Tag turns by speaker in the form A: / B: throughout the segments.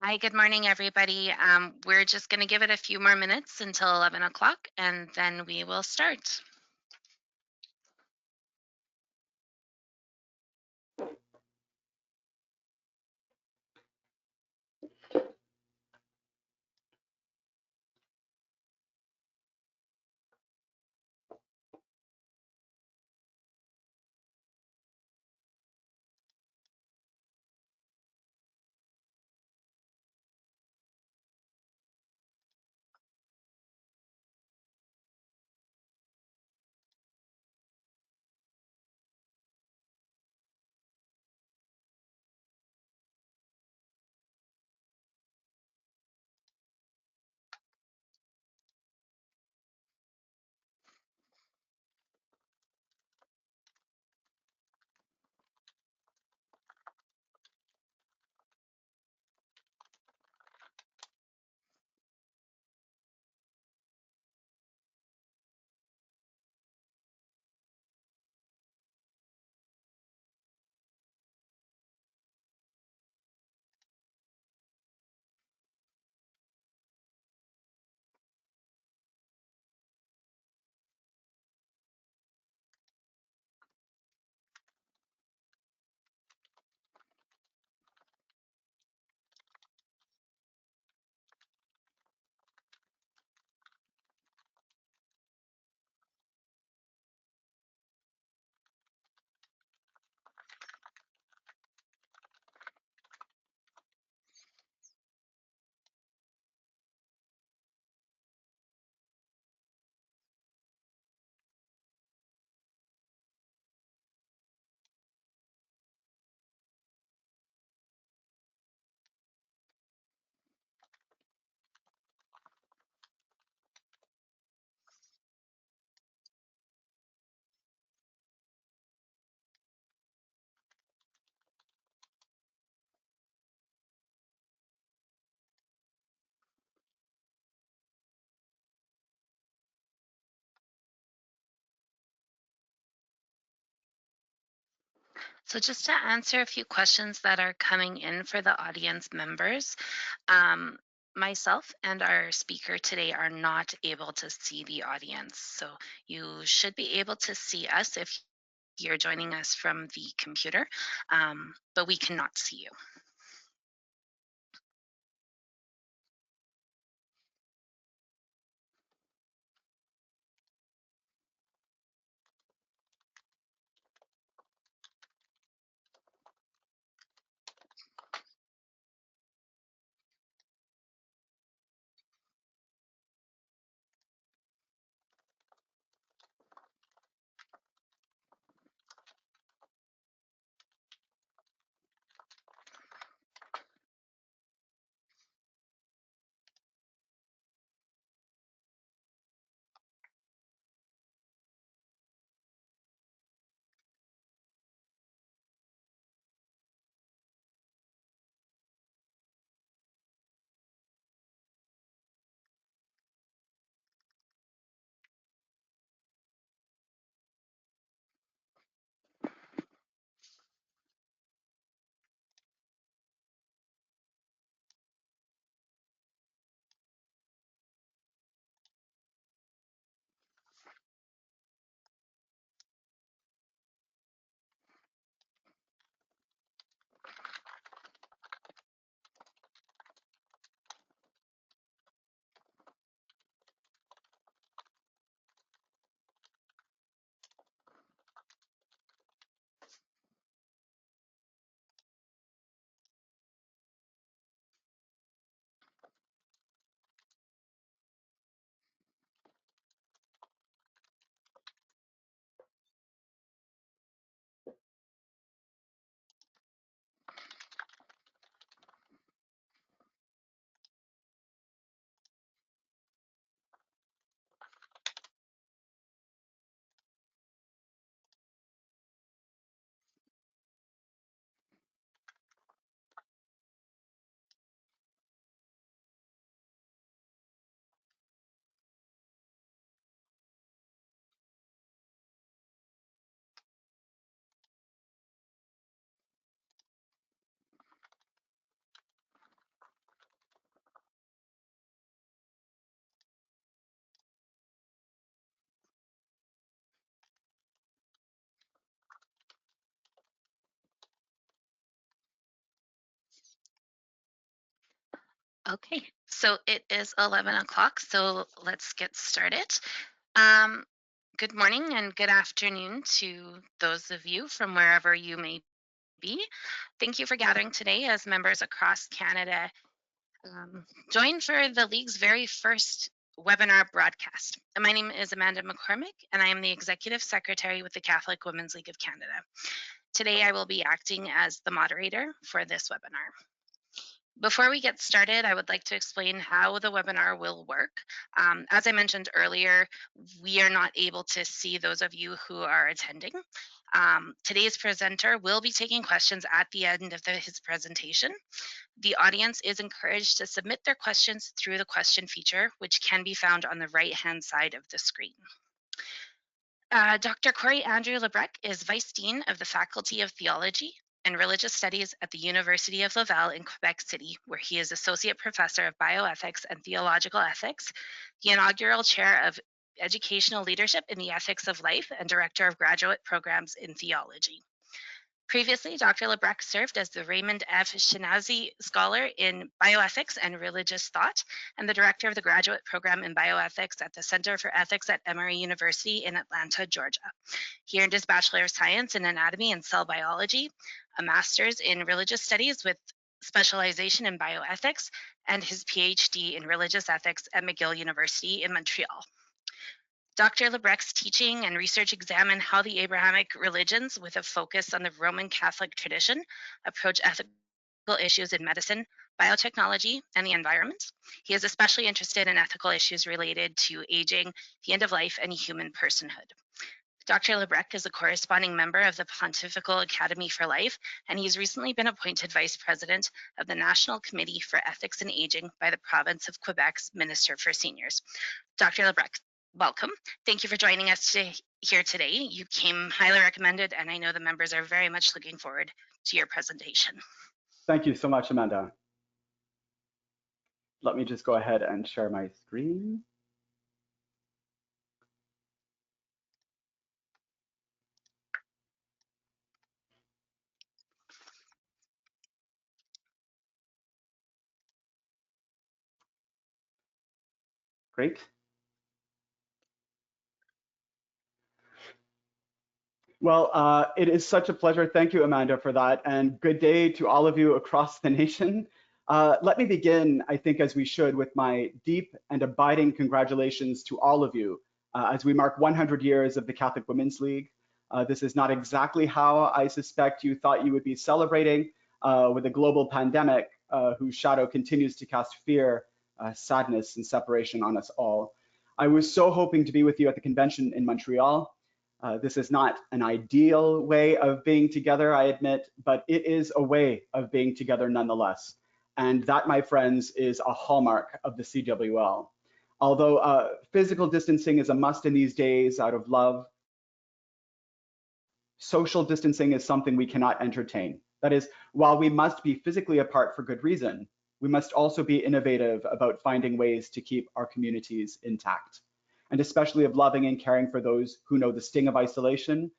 A: Hi, good morning, everybody. We're just going to give it a few more minutes until 11 o'clock, and then we will start. So just to answer a few questions that are coming in for the audience members, um, myself and our speaker today are not able to see the audience. So you should be able to see us if you're joining us from the computer, but we cannot see you. Okay, so it is 11 o'clock, so let's get started. Um, Good morning and good afternoon to those of you from wherever you may be. Thank you for gathering today as members across Canada join for the League's very first webinar broadcast. My name is Amanda McCormick, and I am the Executive Secretary with the Catholic Women's League of Canada. Today, I will be acting as the moderator for this webinar. Before we get started, I would like to explain how the webinar will work. As I mentioned earlier, we are not able to see those of you who are attending. Today's presenter will be taking questions at the end of his presentation. The audience is encouraged to submit their questions through the question feature, which can be found on the right-hand side of the screen. Dr. Cory Andrew Labrecque is Vice Dean of the Faculty of Theology and Religious Studies at the University of Laval in Quebec City, where he is Associate Professor of Bioethics and Theological Ethics, the inaugural Chair of Educational Leadership in the Ethics of Life, and Director of Graduate Programs in Theology. Previously, Dr. Labrecque served as the Raymond F. Schinazi Scholar in Bioethics and Religious Thought and the Director of the Graduate Program in Bioethics at the Center for Ethics at Emory University in Atlanta, Georgia. He earned his Bachelor of Science in Anatomy and Cell Biology, a Master's in Religious Studies with specialization in bioethics, and his Ph.D. in Religious Ethics at McGill University in Montreal. Dr. Labrecque's teaching and research examine how the Abrahamic religions, with a focus on the Roman Catholic tradition, approach ethical issues in medicine, biotechnology, and the environment. He is especially interested in ethical issues related to aging, the end of life, and human personhood. Dr. Labrecque is a corresponding member of the Pontifical Academy for Life, and he's recently been appointed Vice President of the National Committee for Ethics and Aging by the province of Quebec's Minister for Seniors. Dr. Labrecque, welcome. Thank you for joining us here today. You came highly recommended, and I know the members are very much looking forward to your presentation.
B: Thank you so much, Amanda. Let me just go ahead and share my screen. Great. Well, it is such a pleasure. Thank you, Amanda, for that. And good day to all of you across the nation. Let me begin, I think, as we should, with my deep and abiding congratulations to all of you as we mark 100 years of the Catholic Women's League. This is not exactly how I suspect you thought you would be celebrating with a global pandemic whose shadow continues to cast fear, sadness, and separation on us all. I was so hoping to be with you at the convention in Montreal. This is not an ideal way of being together, I admit, but it is a way of being together nonetheless. And that, my friends, is a hallmark of the CWL. Although physical distancing is a must in these days out of love, social distancing is something we cannot entertain. That is, while we must be physically apart for good reason, we must also be innovative about finding ways to keep our communities intact, and especially of loving and caring for those who know the sting of isolation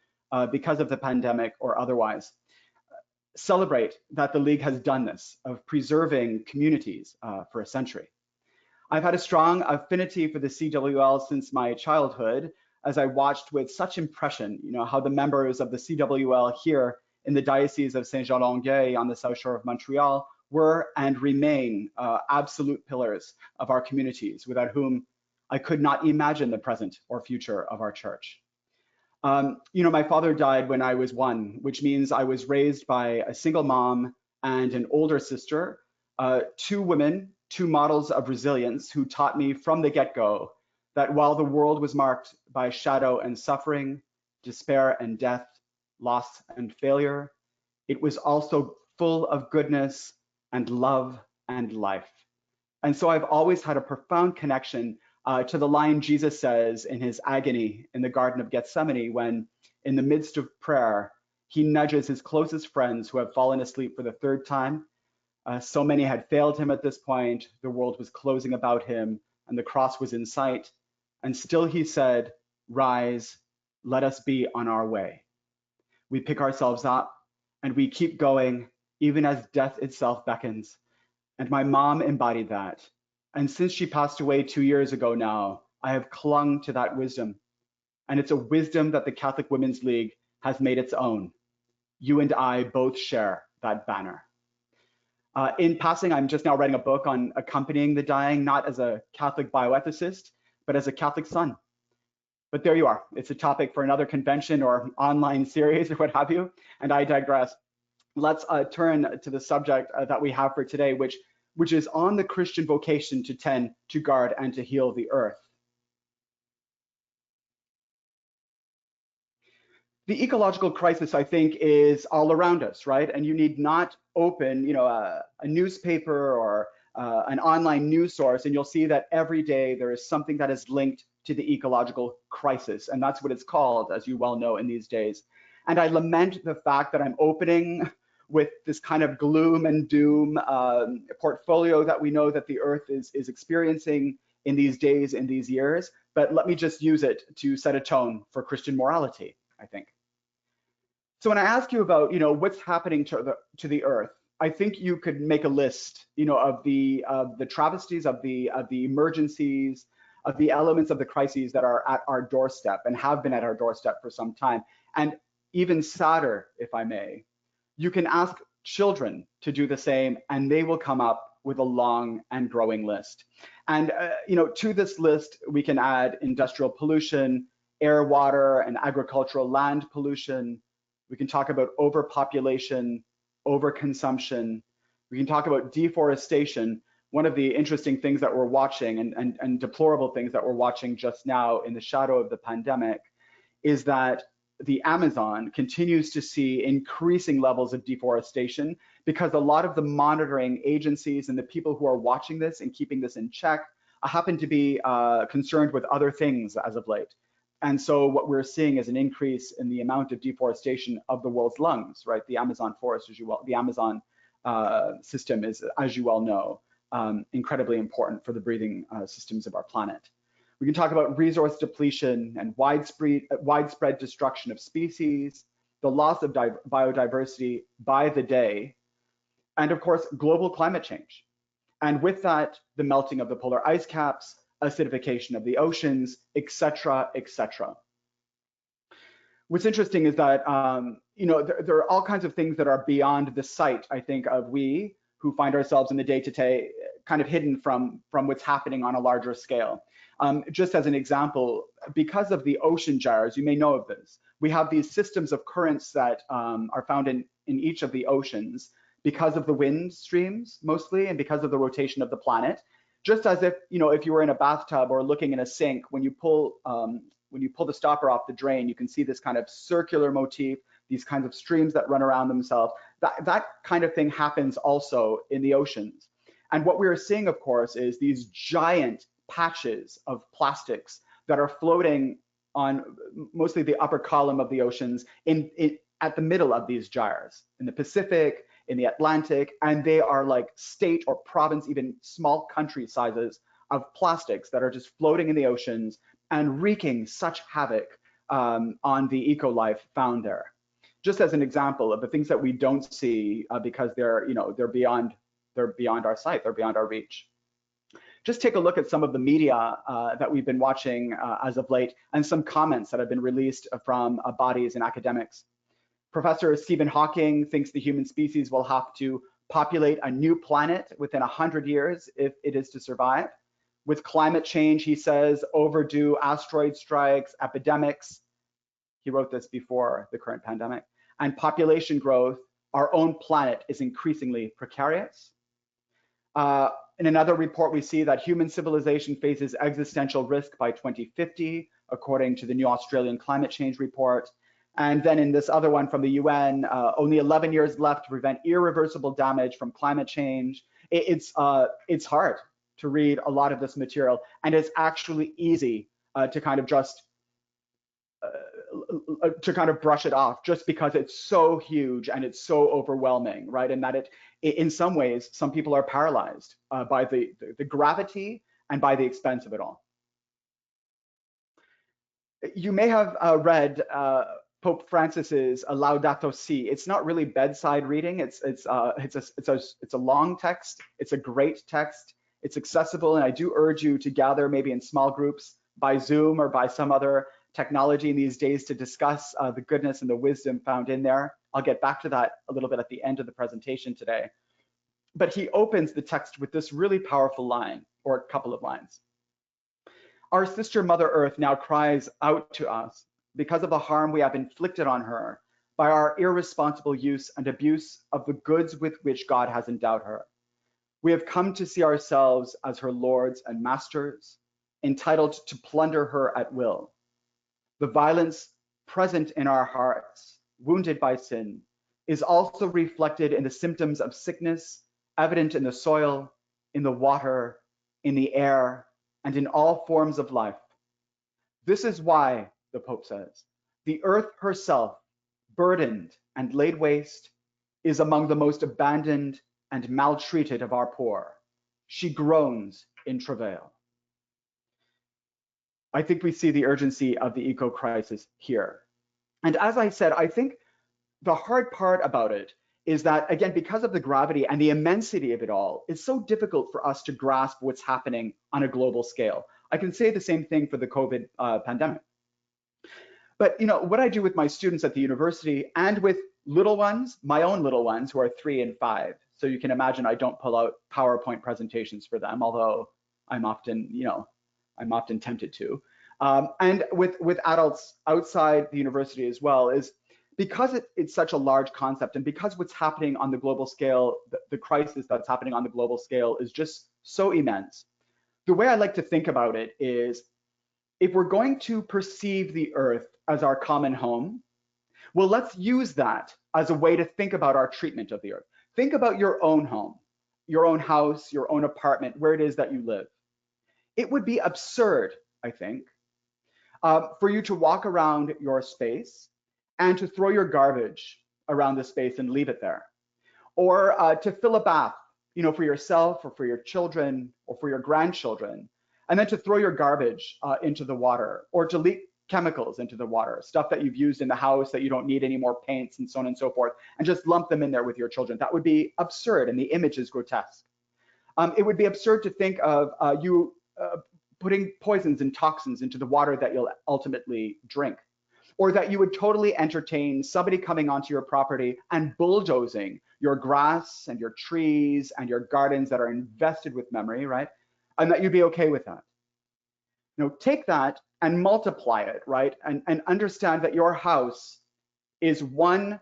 B: because of the pandemic or otherwise. Celebrate that the League has done this, of preserving communities for a century. I've had a strong affinity for the CWL since my childhood, as I watched with such impression, how the members of the CWL here in the Diocese of Saint-Jean-Longueuil on the South Shore of Montreal were and remain absolute pillars of our communities, without whom I could not imagine the present or future of our church. My father died when I was 1, which means I was raised by a single mom and an older sister, 2 women, 2 models of resilience who taught me from the get-go that while the world was marked by shadow and suffering, despair and death, loss and failure, it was also full of goodness and love and life. And so I've always had a profound connection to the line Jesus says in his agony in the Garden of Gethsemane, when in the midst of prayer, he nudges his closest friends who have fallen asleep for the 3rd time. So many had failed him at this point, the world was closing about him, and the cross was in sight. And still he said, "Rise, let us be on our way." We pick ourselves up and we keep going, even as death itself beckons. And my mom embodied that. And since she passed away 2 years ago now, I have clung to that wisdom. And it's a wisdom that the Catholic Women's League has made its own. You and I both share that banner. In passing, I'm just now writing a book on accompanying the dying, not as a Catholic bioethicist, but as a Catholic son. But there you are. It's a topic for another convention or online series or what have you, and I digress. Let's turn to the subject that we have for today, which is on the Christian vocation to tend, to guard, and to heal the earth. The ecological crisis, I think, is all around us, right? And you need not open, a newspaper or an online news source, and you'll see that every day there is something that is linked to the ecological crisis, and that's what it's called, as you well know, in these days. And I lament the fact that I'm opening with this kind of gloom and doom portfolio that we know that the earth is experiencing in these days, in these years. But let me just use it to set a tone for Christian morality, I think. So when I ask you about, what's happening to the earth, I think you could make a list, of the travesties, of the emergencies, of the elements of the crises that are at our doorstep and have been at our doorstep for some time. And even sadder, if I may, you can ask children to do the same, and they will come up with a long and growing list. And to this list, we can add industrial pollution, air, water, and agricultural land pollution. We can talk about overpopulation, overconsumption. We can talk about deforestation. One of the interesting things that we're watching and deplorable things that we're watching just now in the shadow of the pandemic is that the Amazon continues to see increasing levels of deforestation because a lot of the monitoring agencies and the people who are watching this and keeping this in check happen to be concerned with other things as of late. And so what we're seeing is an increase in the amount of deforestation of the world's lungs, right? The Amazon forest, the Amazon system is, as you well know, incredibly important for the breathing systems of our planet. We can talk about resource depletion and widespread destruction of species, the loss of biodiversity by the day, and of course, global climate change. And with that, the melting of the polar ice caps, acidification of the oceans, etc., etc. What's interesting is that there are all kinds of things that are beyond the sight, I think, of we who find ourselves in the day-to-day kind of hidden from what's happening on a larger scale. Just as an example, because of the ocean gyres, you may know of this, we have these systems of currents that are found in each of the oceans because of the wind streams mostly and because of the rotation of the planet. Just as if you were in a bathtub or looking in a sink, when you pull the stopper off the drain, you can see this kind of circular motif, these kinds of streams that run around themselves. That kind of thing happens also in the oceans. And what we are seeing, of course, is these giant patches of plastics that are floating on mostly the upper column of the oceans at the middle of these gyres, in the Pacific, in the Atlantic, and they are like state or province, even small country sizes of plastics that are just floating in the oceans and wreaking such havoc on the eco-life found there. Just as an example of the things that we don't see because they're beyond our sight, they're beyond our reach. Just take a look at some of the media that we've been watching as of late and some comments that have been released from bodies and academics. Professor Stephen Hawking thinks the human species will have to populate a new planet within 100 years if it is to survive. With climate change, he says, overdue asteroid strikes, epidemics. He wrote this before the current pandemic. And population growth, our own planet is increasingly precarious. In another report, we see that human civilization faces existential risk by 2050, according to the new Australian climate change report. And then in this other one from the UN, only 11 years left to prevent irreversible damage from climate change. It's hard to read a lot of this material, and it's actually easy to kind of just brush it off, just because it's so huge and it's so overwhelming, right? And that in some ways, some people are paralyzed by the gravity and by the expense of it all. You may have read Pope Francis's Laudato Si. It's not really bedside reading. It's a long text. It's a great text. It's accessible, and I do urge you to gather maybe in small groups by Zoom or by some other technology in these days to discuss the goodness and the wisdom found in there. I'll get back to that a little bit at the end of the presentation today. But he opens the text with this really powerful line, or a couple of lines. Our sister Mother Earth now cries out to us because of the harm we have inflicted on her by our irresponsible use and abuse of the goods with which God has endowed her. We have come to see ourselves as her lords and masters, entitled to plunder her at will. The violence present in our hearts, wounded by sin, is also reflected in the symptoms of sickness, evident in the soil, in the water, in the air, and in all forms of life. This is why, the Pope says, the earth herself, burdened and laid waste, is among the most abandoned and maltreated of our poor. She groans in travail. I think we see the urgency of the eco crisis here. And as I said, I think the hard part about it is that, again, because of the gravity and the immensity of it all, it's so difficult for us to grasp what's happening on a global scale. I can say the same thing for the COVID pandemic. But what I do with my students at the university and with little ones, my own little ones who are 3 and 5. So you can imagine I don't pull out PowerPoint presentations for them, although I'm often tempted to. And with adults outside the university as well, is because it's such a large concept, and because what's happening on the global scale, the crisis that's happening on the global scale is just so immense. The way I like to think about it is, if we're going to perceive the earth as our common home, well, let's use that as a way to think about our treatment of the earth. Think about your own home, your own house, your own apartment, where it is that you live. It would be absurd, I think, for you to walk around your space and to throw your garbage around the space and leave it there, or to fill a bath, for yourself or for your children or for your grandchildren, and then to throw your garbage into the water, or to leak chemicals into the water, stuff that you've used in the house that you don't need any more, paints and so on and so forth, and just lump them in there with your children. That would be absurd, and the image is grotesque. It would be absurd to think of you putting poisons and toxins into the water that you'll ultimately drink, or that you would totally entertain somebody coming onto your property and bulldozing your grass and your trees and your gardens that are invested with memory, right? And that you'd be okay with that. Take that and multiply it, right? And understand that your house is what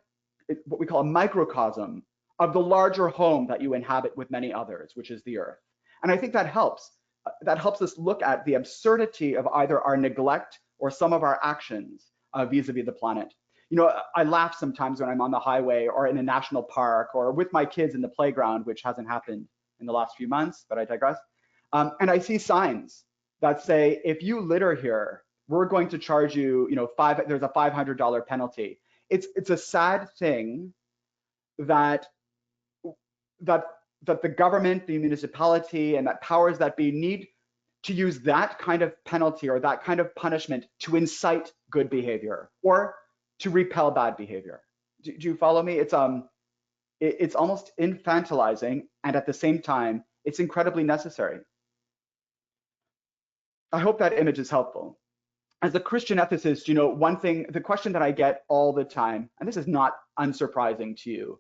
B: we call a microcosm of the larger home that you inhabit with many others, which is the earth. And I think that helps. That helps us look at the absurdity of either our neglect or some of our actions vis-a-vis the planet. I laugh sometimes when I'm on the highway or in a national park or with my kids in the playground, which hasn't happened in the last few months, but I digress. And I see signs that say, if you litter here, we're going to charge you, there's a $500 penalty. It's a sad thing that the government, the municipality, and that powers that be need to use that kind of penalty or that kind of punishment to incite good behavior or to repel bad behavior. Do you follow me? It's almost infantilizing, and at the same time, it's incredibly necessary. I hope that image is helpful. As a Christian ethicist, the question that I get all the time, and this is not unsurprising to you,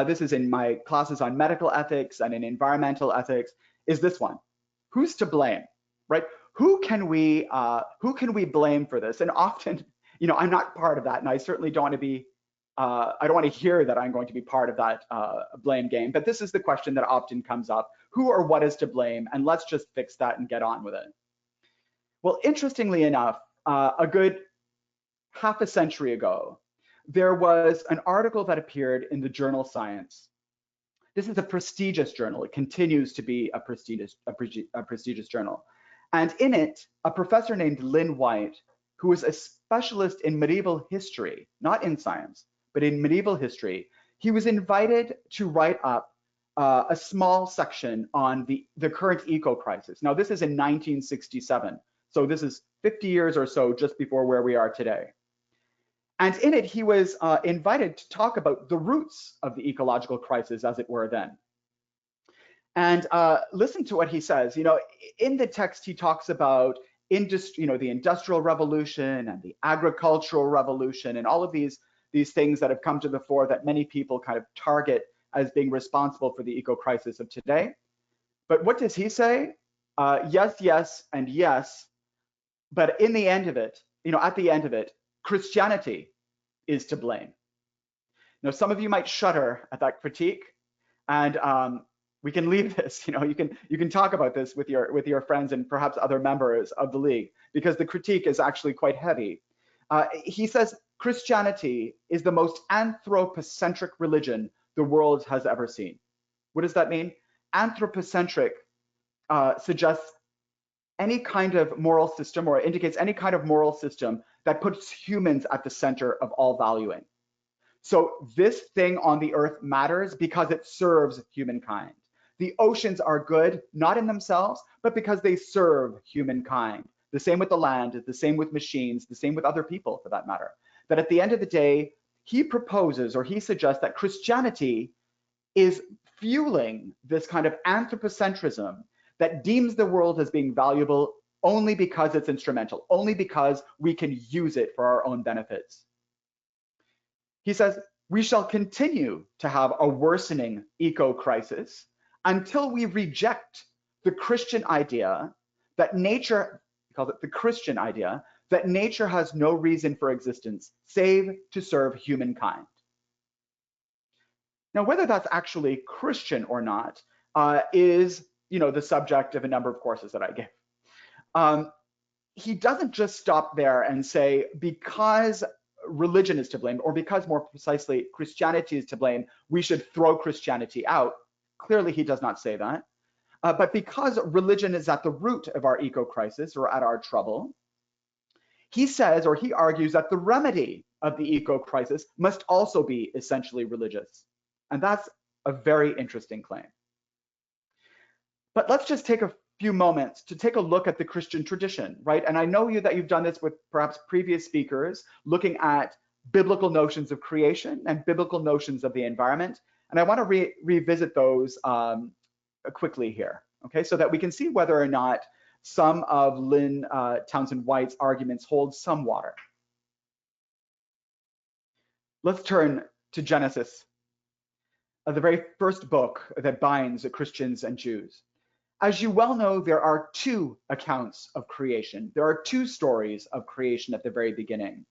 B: this is in my classes on medical ethics and in environmental ethics, is this one: who's to blame, right? Who can we blame for this? And often, I'm not part of that, and I certainly don't want to be. I don't want to hear that I'm going to be part of that blame game. But this is the question that often comes up: who or what is to blame? And let's just fix that and get on with it. Well, interestingly enough, a good half a century ago, there was an article that appeared in the journal Science. This is a prestigious journal. It continues to be a prestigious journal. And in it, a professor named Lynn White, who was a specialist in medieval history, not in science, but in medieval history, he was invited to write up a small section on the current eco crisis. Now, this is in 1967. So this is 50 years or so just before where we are today. And in it, he was invited to talk about the roots of the ecological crisis, as it were, then. And listen to what he says. In the text, he talks about the Industrial Revolution and the Agricultural Revolution and all of these things that have come to the fore that many people kind of target as being responsible for the eco-crisis of today. But what does he say? Yes, yes, and yes. But in the end of it, at the end of it, Christianity is to blame. Now, some of you might shudder at that critique, and we can leave this. You can talk about this with your friends and perhaps other members of the League, because the critique is actually quite heavy. He says Christianity is the most anthropocentric religion the world has ever seen. What does that mean? Anthropocentric suggests any kind of moral system, or indicates any kind of moral system that puts humans at the center of all valuing. So this thing on the earth matters because it serves humankind. The oceans are good, not in themselves, but because they serve humankind. The same with the land, the same with machines, the same with other people for that matter. That at the end of the day, he proposes, or he suggests, that Christianity is fueling this kind of anthropocentrism that deems the world as being valuable only because it's instrumental, only because we can use it for our own benefits. He says, we shall continue to have a worsening eco-crisis until we reject the Christian idea that nature, he calls it the Christian idea, that nature has no reason for existence save to serve humankind. Now, whether that's actually Christian or not is, the subject of a number of courses that I give. He doesn't just stop there and say, because religion is to blame, or because more precisely Christianity is to blame, we should throw Christianity out. Clearly, he does not say that. But because religion is at the root of our eco-crisis, or at our trouble, he says, or he argues, that the remedy of the eco-crisis must also be essentially religious. And that's a very interesting claim. But let's just take a few moments to take a look at the Christian tradition, right? And I know that you've done this with perhaps previous speakers, looking at biblical notions of creation and biblical notions of the environment. And I want to revisit those quickly here, okay? So that we can see whether or not some of Lynn Townsend White's arguments hold some water. Let's turn to Genesis, the very first book that binds Christians and Jews. As you well know, there are two accounts of creation. There are two stories of creation at the very beginning.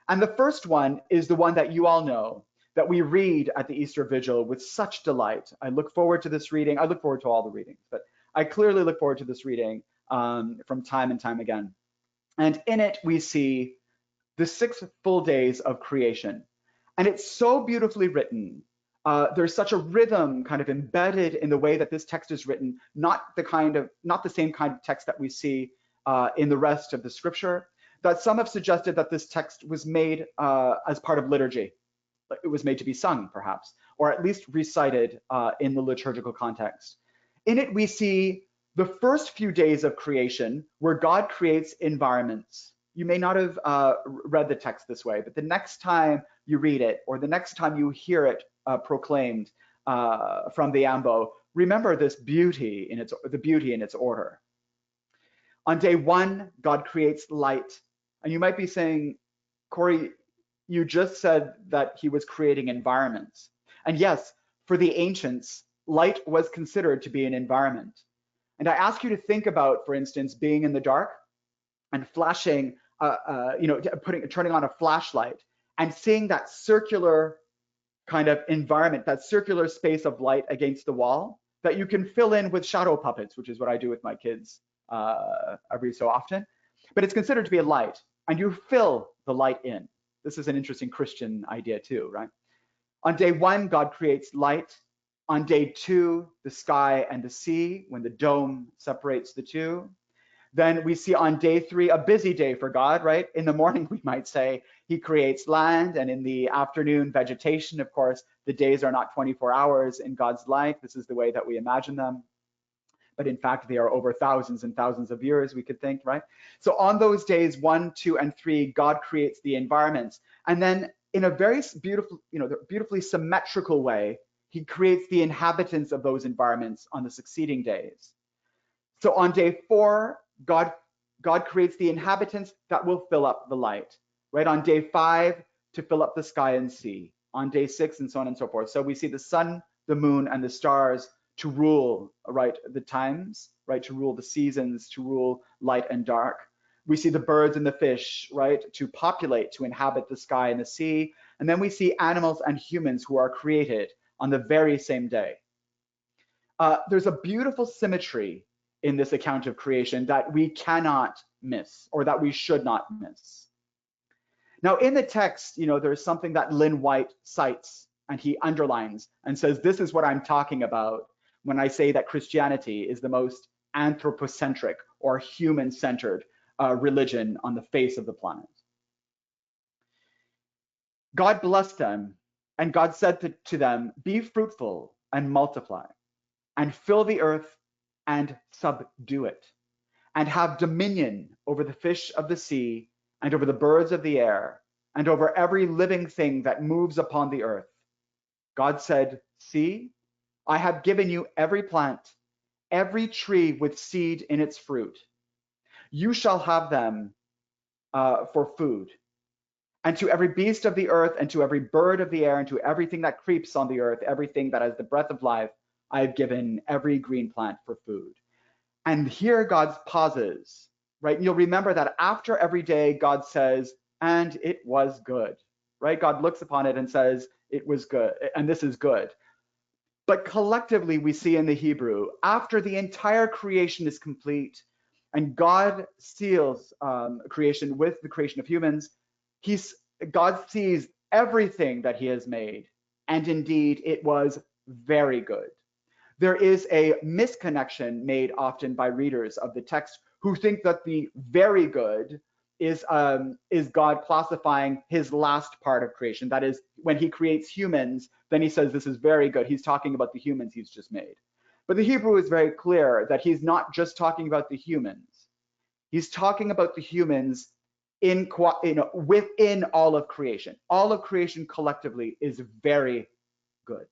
B: And the first one is the one that you all know, that we read at the Easter Vigil with such delight. I look forward to this reading. I look forward to all the readings, but I clearly look forward to this reading from time and time again. And in it, we see the 6 full days of creation. And it's so beautifully written. There's such a rhythm kind of embedded in the way that this text is written, not the same kind of text that we see in the rest of the scripture, that some have suggested that this text was made as part of liturgy. It was made to be sung, perhaps, or at least recited in the liturgical context. In it, we see the first few days of creation where God creates environments. You may not have read the text this way, but the next time you read it, or the next time you hear it proclaimed from the ambo, remember this beauty in its order. On day 1, God creates light. And you might be saying, Cory, you just said that he was creating environments. And yes, for the ancients, light was considered to be an environment. And I ask you to think about, for instance, being in the dark and flashing, turning on a flashlight and seeing that circular kind of environment, that circular space of light against the wall that you can fill in with shadow puppets, which is what I do with my kids every so often. But it's considered to be a light, and you fill the light in. This is an interesting Christian idea too, right? On day 1, God creates light. On day 2, the sky and the sea, when the dome separates the two. Then we see on day 3, a busy day for God, right? In the morning, we might say, he creates land, and in the afternoon, vegetation. Of course, the days are not 24 hours in God's life. This is the way that we imagine them. but in fact they are over thousands and thousands of years, we could think, right? So on those days 1, 2, and 3, God creates the environments, and then in a very beautiful, beautifully symmetrical way, he creates the inhabitants of those environments on the succeeding days. So on day 4, God creates the inhabitants that will fill up the light, right? On day 5, to fill up the sky and sea. On day 6, and so on and so forth. So we see the sun, the moon, and the stars to rule, right, the times, right, to rule the seasons, to rule light and dark. We see the birds and the fish, right, to populate, to inhabit the sky and the sea. And then we see animals and humans who are created on the very same day. There's a beautiful symmetry in this account of creation that we cannot miss, or that we should not miss. Now, in the text, there's something that Lynn White cites and he underlines and says, this is what I'm talking about when I say that Christianity is the most anthropocentric or human-centered religion on the face of the planet. God blessed them, and God said to them, be fruitful and multiply, and fill the earth and subdue it, and have dominion over the fish of the sea, and over the birds of the air, and over every living thing that moves upon the earth. God said, see, I have given you every plant, every tree with seed in its fruit. You shall have them for food. And to every beast of the earth, and to every bird of the air, and to everything that creeps on the earth, everything that has the breath of life, I have given every green plant for food. And here God pauses, right? You'll remember that after every day, God says, and it was good, right? God looks upon it and says, it was good, and this is good. But collectively, we see in the Hebrew, after the entire creation is complete, and God seals creation with the creation of humans, God sees everything that he has made, and indeed it was very good. There is a misconnection made often by readers of the text who think that the very good is God classifying his last part of creation. That is, when he creates humans, then he says this is very good. He's talking about the humans he's just made. But the Hebrew is very clear that he's not just talking about the humans. He's talking about the humans within all of creation. All of creation collectively is very good.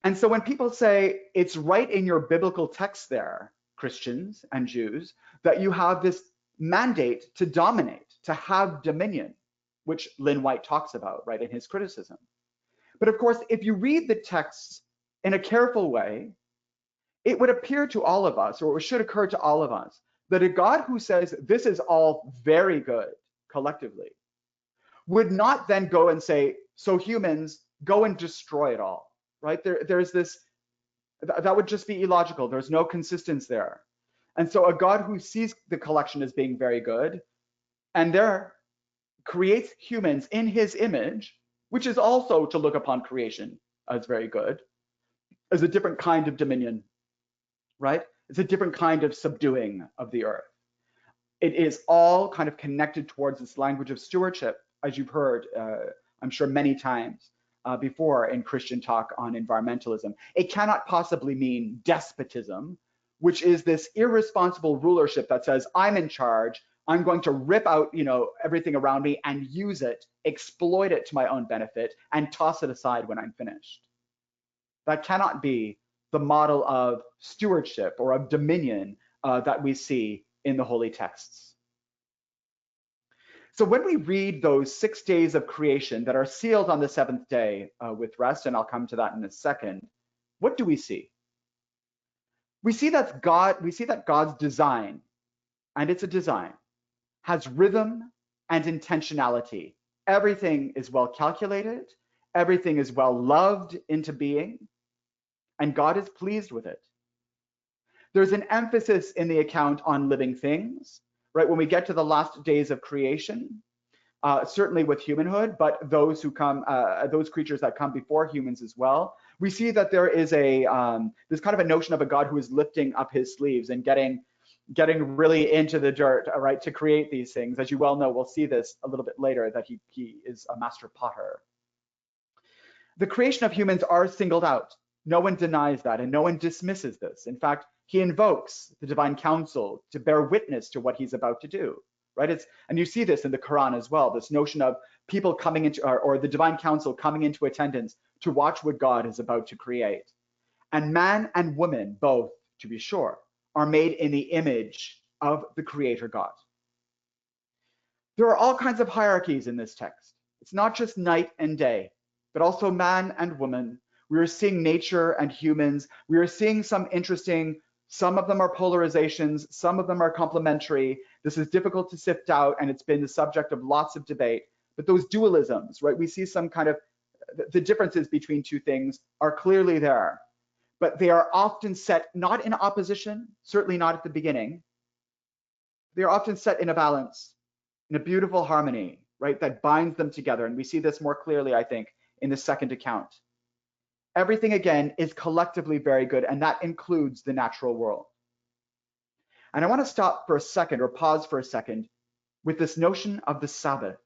B: And so when people say it's right in your biblical text there, Christians and Jews, that you have this mandate to dominate, to have dominion, which Lynn White talks about, right, in his criticism. But of course, if you read the texts in a careful way, it would appear to all of us, or it should occur to all of us, that a God who says this is all very good collectively would not then go and say, so humans, go and destroy it all, right? There's this, that would just be illogical. There's no consistency there. And so a God who sees the collection as being very good, and there creates humans in his image, which is also to look upon creation as very good, as a different kind of dominion, right? It's a different kind of subduing of the earth. It is all kind of connected towards this language of stewardship, as you've heard, I'm sure, many times before in Christian talk on environmentalism. It cannot possibly mean despotism, which is this irresponsible rulership that says, I'm in charge, I'm going to rip out, everything around me and use it, exploit it to my own benefit, and toss it aside when I'm finished. That cannot be the model of stewardship or of dominion that we see in the holy texts. So when we read those 6 days of creation that are sealed on the 7th day with rest, and I'll come to that in a second, what do we see? We see that God's design, and it's a design, has rhythm and intentionality. Everything is well calculated, everything is well loved into being, and God is pleased with it. There's an emphasis in the account on living things, right? When we get to the last days of creation, certainly with humanhood, but those creatures that come before humans as well, we see that there is this kind of a notion of a God who is lifting up his sleeves and getting really into the dirt, right, to create these things. As you well know, we'll see this a little bit later, that he is a master potter. The creation of humans are singled out, No one denies that, and no one dismisses this. In fact, he invokes the divine council to bear witness to what he's about to do, right? And you see this in the Quran as well, this notion of people coming into, or the divine council coming into attendance to watch what God is about to create. And man and woman, both, to be sure, are made in the image of the Creator God. There are all kinds of hierarchies in this text. It's not just night and day, but also man and woman. We are seeing nature and humans. We are seeing some interesting, some of them are polarizations, some of them are complementary. This is difficult to sift out, and it's been the subject of lots of debate. But those dualisms, right? We see some kind of, the differences between two things are clearly there, but they are often set not in opposition, certainly not at the beginning. They are often set in a balance, in a beautiful harmony, right, that binds them together. And we see this more clearly, I think, in the second account. Everything, again, is collectively very good, and that includes the natural world. And I want to stop for a second, or pause for a second, with this notion of the Sabbath.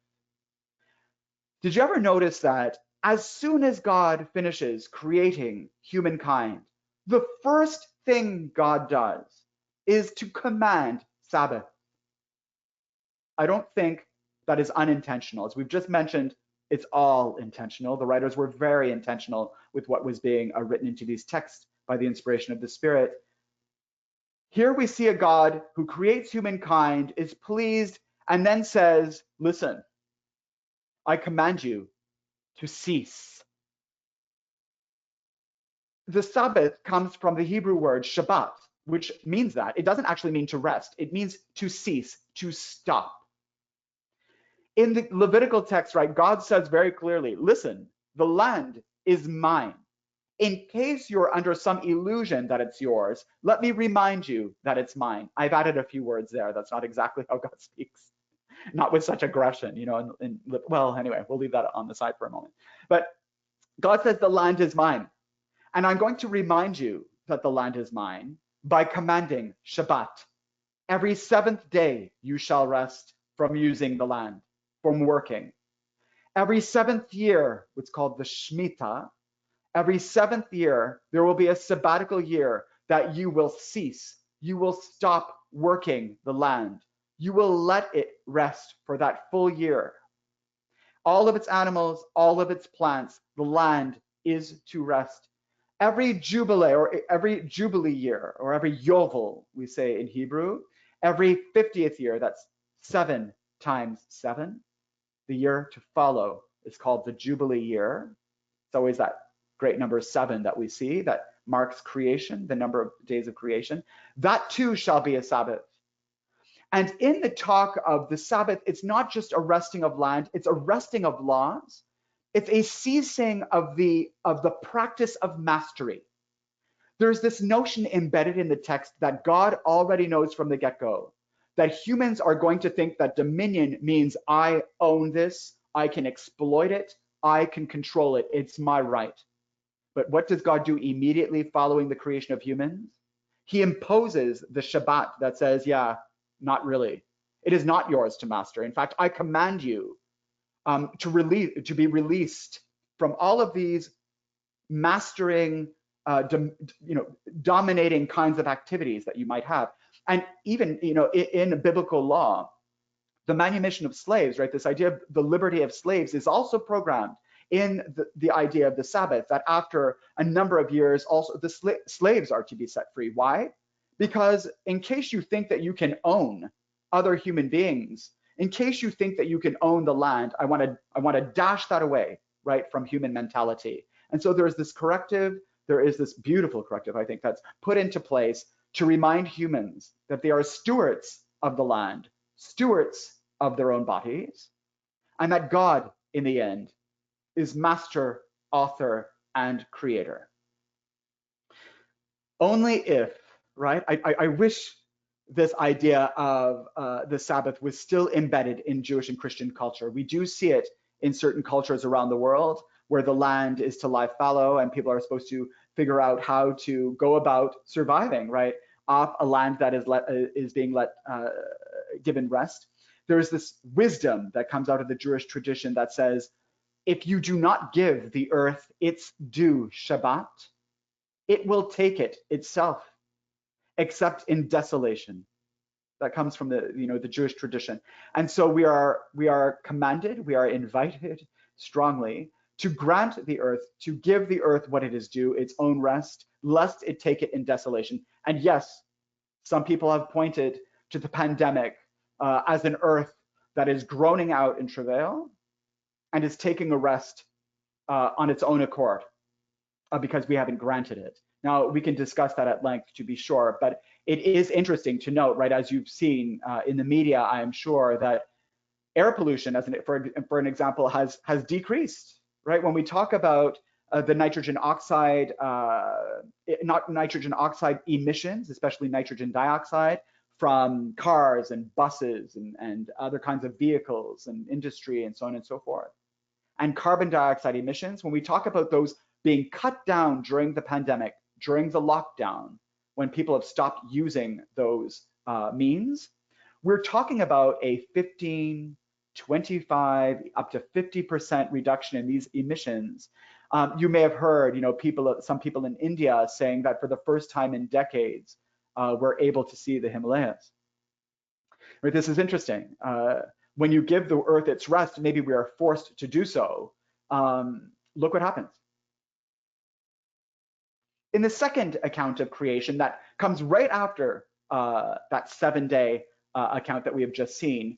B: Did you ever notice that as soon as God finishes creating humankind, the first thing God does is to command Sabbath? I don't think that is unintentional. As we've just mentioned, it's all intentional. The writers were very intentional with what was being written into these texts by the inspiration of the Spirit. Here we see a God who creates humankind, is pleased, and then says, listen, I command you to cease. The Sabbath comes from the Hebrew word Shabbat, which means that. It doesn't actually mean to rest. It means to cease, to stop. In the Levitical text, right, God says very clearly, listen, the land is mine. In case you're under some illusion that it's yours, let me remind you that it's mine. I've added a few words there. That's not exactly how God speaks. Not with such aggression, you know, well, anyway, we'll leave that on the side for a moment. But God says the land is mine. And I'm going to remind you that the land is mine by commanding Shabbat. Every seventh day you shall rest from using the land, from working. Every seventh year, what's called the Shemitah, every seventh year, there will be a sabbatical year that you will cease. You will stop working the land. You will let it rest for that full year. All of its animals, all of its plants, the land is to rest. Every jubilee or every jubilee year, or every yovel, we say in Hebrew, every 50th year, that's 7 times 7. The year to follow is called the Jubilee year. It's always that great number 7 that we see that marks creation, the number of days of creation. That too shall be a Sabbath. And in the talk of the Sabbath, it's not just a resting of land, it's a resting of laws. It's a ceasing of the practice of mastery. There's this notion embedded in the text that God already knows from the get-go, that humans are going to think that dominion means I own this, I can exploit it, I can control it, it's my right. But what does God do immediately following the creation of humans? He imposes the Shabbat that says, yeah, not really. It is not yours to master. In fact, I command you to be released from all of these mastering, dominating kinds of activities that you might have. And even, in biblical law, the manumission of slaves, right? This idea of the liberty of slaves is also programmed in the idea of the Sabbath, that after a number of years, also the slaves are to be set free. Why? Because in case you think that you can own other human beings, in case you think that you can own the land, I want to dash that away, right, from human mentality. And so there is this corrective, there is this beautiful corrective, I think, that's put into place to remind humans that they are stewards of the land, stewards of their own bodies, and that God, in the end, is master, author, and creator. Only if, right, I wish this idea of the Sabbath was still embedded in Jewish and Christian culture. We do see it in certain cultures around the world where the land is to lie fallow and people are supposed to figure out how to go about surviving, right, off a land that is being given rest. There's this wisdom that comes out of the Jewish tradition that says, if you do not give the earth its due Shabbat, it will take it itself, except in desolation. That comes from the Jewish tradition. And so we are commanded, we are invited strongly to grant the earth, to give the earth what it is due, its own rest, lest it take it in desolation. And yes, some people have pointed to the pandemic as an earth that is groaning out in travail and is taking a rest on its own accord because we haven't granted it. Now, we can discuss that at length, to be sure, but it is interesting to note, right, as you've seen in the media, I am sure, that air pollution, for an example, has decreased, right? When we talk about the nitrogen oxide, not nitrogen oxide emissions, especially nitrogen dioxide from cars and buses and other kinds of vehicles and industry and so on and so forth, and carbon dioxide emissions, when we talk about those being cut down during the pandemic, during the lockdown, when people have stopped using those means, we're talking about a 15, 25, up to 50% reduction in these emissions. You may have heard, some people in India saying that for the first time in decades, we're able to see the Himalayas. Right, this is interesting. When you give the earth its rest, maybe we are forced to do so. Look what happens. In the second account of creation that comes right after that 7-day account that we have just seen,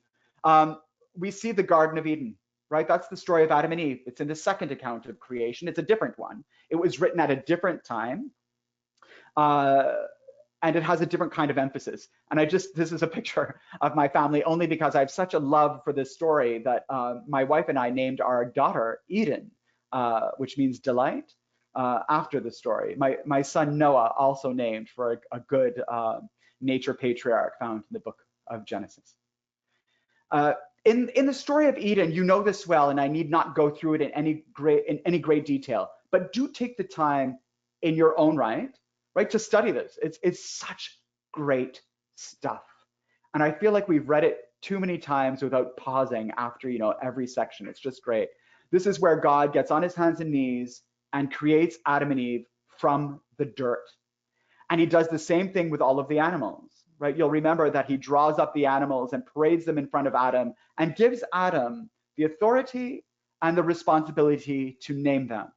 B: we see the Garden of Eden, right? That's the story of Adam and Eve. It's in the second account of creation. It's a different one. It was written at a different time. And it has a different kind of emphasis. And this is a picture of my family only because I have such a love for this story that my wife and I named our daughter Eden, which means delight, after the story. My son Noah also named for a good nature patriarch found in the book of Genesis. In the story of Eden, you know this well, and I need not go through it in any great detail, but do take the time in your own right to study this. It's such great stuff. And I feel like we've read it too many times without pausing after, every section. It's just great. This is where God gets on his hands and knees and creates Adam and Eve from the dirt. And he does the same thing with all of the animals, right? You'll remember that he draws up the animals and parades them in front of Adam and gives Adam the authority and the responsibility to name them,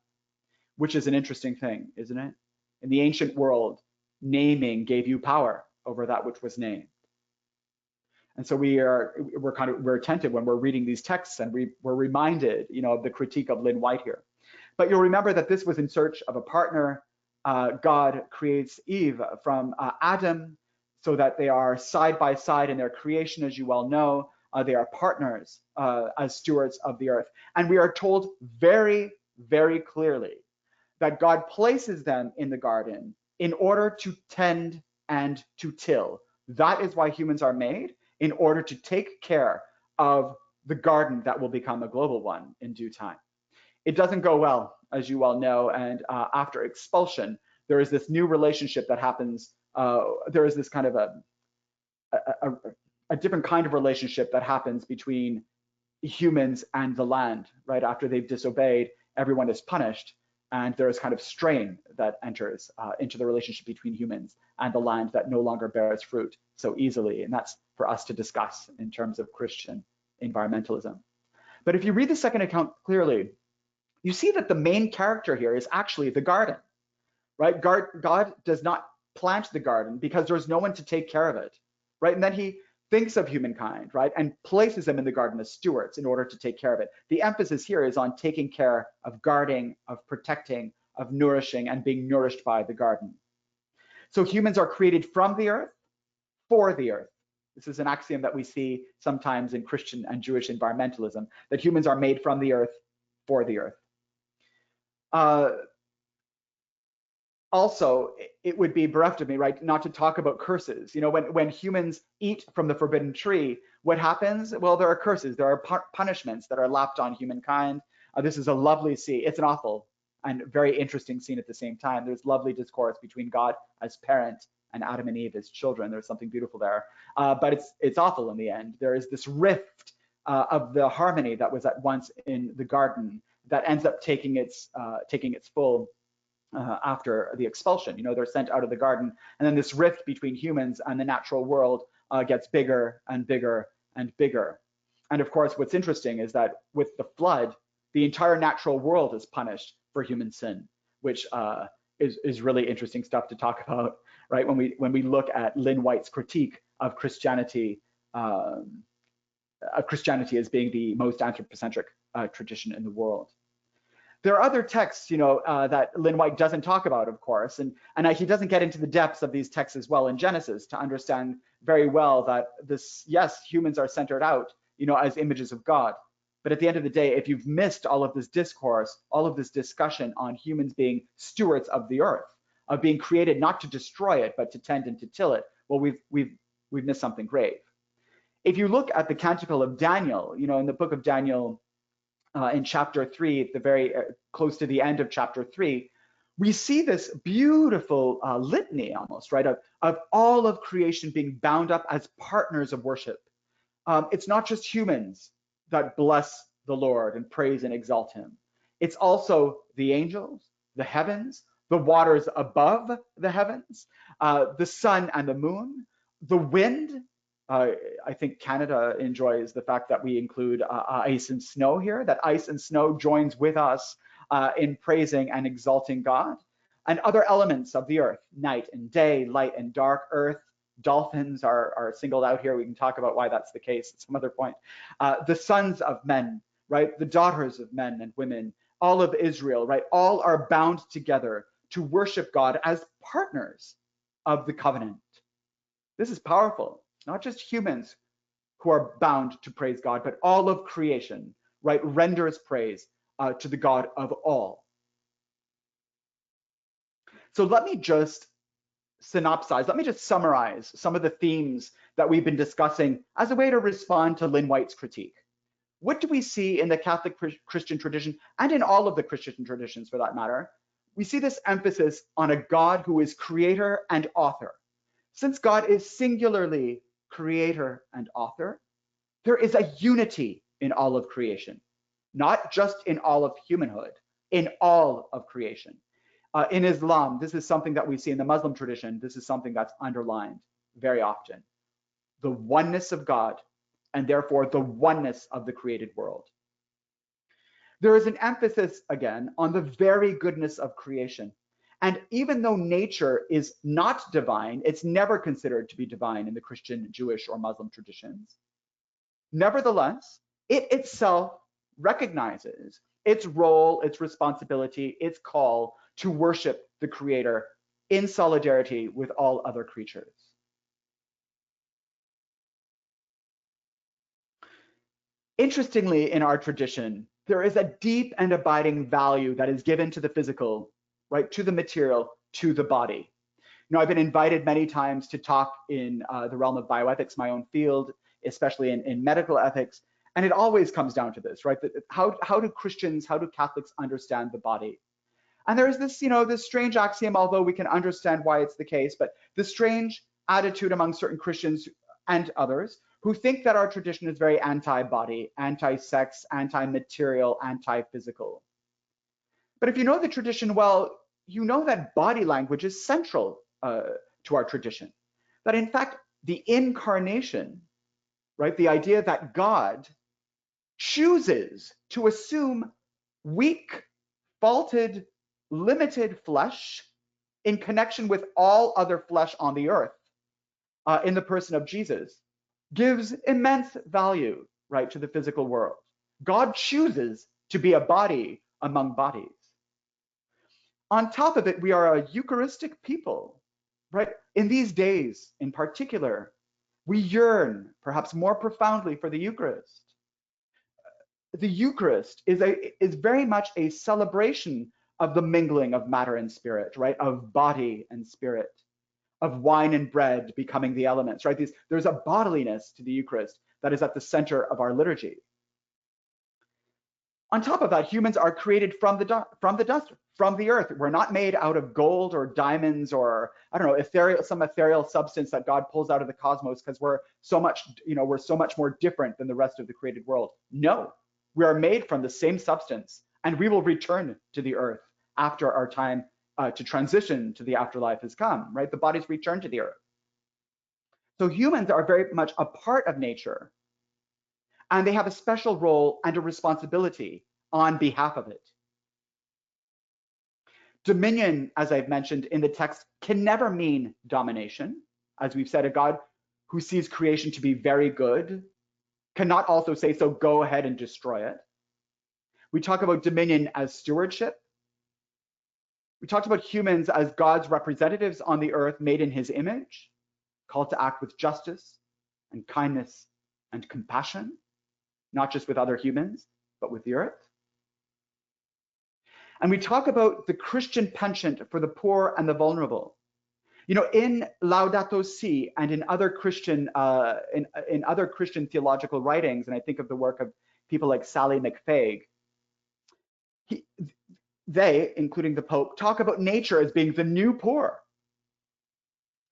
B: which is an interesting thing, isn't it? In the ancient world, naming gave you power over that which was named. And so we're attentive when we're reading these texts, and we're reminded, of the critique of Lynn White here. But you'll remember that this was in search of a partner. God creates Eve from Adam so that they are side by side in their creation, as you well know. They are partners as stewards of the earth. And we are told very, very clearly that God places them in the garden in order to tend and to till. That is why humans are made, in order to take care of the garden that will become a global one in due time. It doesn't go well, as you well know, and after expulsion, there is this new relationship that happens. There is this kind of a different kind of relationship that happens between humans and the land, right? After they've disobeyed, everyone is punished, and there is kind of strain that enters into the relationship between humans and the land that no longer bears fruit so easily. And that's for us to discuss in terms of Christian environmentalism. But if you read the second account clearly, you see that the main character here is actually the garden, right? God does not plant the garden because there's no one to take care of it, right? And then he thinks of humankind, right, and places them in the garden as stewards in order to take care of it. The emphasis here is on taking care of guarding, of protecting, of nourishing, and being nourished by the garden. So humans are created from the earth, for the earth. This is an axiom that we see sometimes in Christian and Jewish environmentalism, that humans are made from the earth, for the earth. Also, it would be bereft of me, right, not to talk about curses. When humans eat from the forbidden tree, what happens? Well, there are curses. There are punishments that are lapped on humankind. This is a lovely scene. It's an awful and very interesting scene at the same time. There's lovely discourse between God as parent and Adam and Eve as children. There's something beautiful there. But it's awful in the end. There is this rift of the harmony that was at once in the garden that ends up taking its full after the expulsion. You know, they're sent out of the garden, and then this rift between humans and the natural world gets bigger and bigger and bigger. And of course, what's interesting is that with the flood, the entire natural world is punished for human sin, which is really interesting stuff to talk about, right? When we look at Lynn White's critique of Christianity as being the most anthropocentric tradition in the world. There are other texts, you know, that Lynn White doesn't talk about, of course, and he doesn't get into the depths of these texts as well in Genesis to understand very well that this, yes, humans are centered out, you know, as images of God. But at the end of the day, if you've missed all of this discourse, all of this discussion on humans being stewards of the earth, of being created not to destroy it, but to tend and to till it, well, we've missed something grave. If you look at the Canticle of Daniel, you know, in the book of Daniel, in chapter 3, at the very close to the end of chapter 3, we see this beautiful litany almost, right, of all of creation being bound up as partners of worship. It's not just humans that bless the Lord and praise and exalt him. It's also the angels, the heavens, the waters above the heavens, the sun and the moon, the wind. I think Canada enjoys the fact that we include ice and snow here, that ice and snow joins with us in praising and exalting God, and other elements of the earth, night and day, light and dark, earth. Dolphins are singled out here. We can talk about why that's the case at some other point. The sons of men, right? The daughters of men and women, all of Israel, right? All are bound together to worship God as partners of the covenant. This is powerful. Not just humans who are bound to praise God, but all of creation, right, renders praise to the God of all. So let me just let me just summarize some of the themes that we've been discussing as a way to respond to Lynn White's critique. What do we see in the Catholic Christian tradition, and in all of the Christian traditions for that matter? We see this emphasis on a God who is creator and author. Since God is singularly creator and author, there is a unity in all of creation, not just in all of humanhood, in all of creation. In Islam, this is something that we see in the Muslim tradition. This is something that's underlined very often. The oneness of God, and therefore the oneness of the created world. There is an emphasis, again, on the very goodness of creation. And even though nature is not divine, it's never considered to be divine in the Christian, Jewish, or Muslim traditions. Nevertheless, it itself recognizes its role, its responsibility, its call to worship the Creator in solidarity with all other creatures. Interestingly, in our tradition, there is a deep and abiding value that is given to the physical, right, to the material, to the body. You know, I've been invited many times to talk in the realm of bioethics, my own field, especially in medical ethics, and it always comes down to this, right? How do Christians, how do Catholics understand the body? And there is this, you know, this strange axiom, although we can understand why it's the case, but the strange attitude among certain Christians and others who think that our tradition is very anti-body, anti-sex, anti-material, anti-physical. But if you know the tradition well, you know that body language is central to our tradition. That in fact, the incarnation, right, the idea that God chooses to assume weak, faulted, limited flesh in connection with all other flesh on the earth in the person of Jesus, gives immense value, right, to the physical world. God chooses to be a body among bodies. On top of it, we are a Eucharistic people, right? In these days, in particular, we yearn perhaps more profoundly for the Eucharist. The Eucharist is very much a celebration of the mingling of matter and spirit, right? Of body and spirit, of wine and bread becoming the elements, right? There's a bodiliness to the Eucharist that is at the center of our liturgy. On top of that, humans are created from the dust, from the earth. We're not made out of gold or diamonds or, I don't know, some ethereal substance that God pulls out of the cosmos because we're so much more different than the rest of the created world. No, we are made from the same substance, and we will return to the earth after our time to transition to the afterlife has come, right? The bodies return to the earth. So humans are very much a part of nature, and they have a special role and a responsibility on behalf of it. Dominion, as I've mentioned in the text, can never mean domination. As we've said, a God who sees creation to be very good cannot also say, so go ahead and destroy it. We talk about dominion as stewardship. We talked about humans as God's representatives on the earth, made in his image, called to act with justice and kindness and compassion, not just with other humans, but with the earth. And we talk about the Christian penchant for the poor and the vulnerable. You know, in Laudato Si and in other Christian other Christian theological writings, and I think of the work of people like Sally McFaig, they, including the Pope, talk about nature as being the new poor,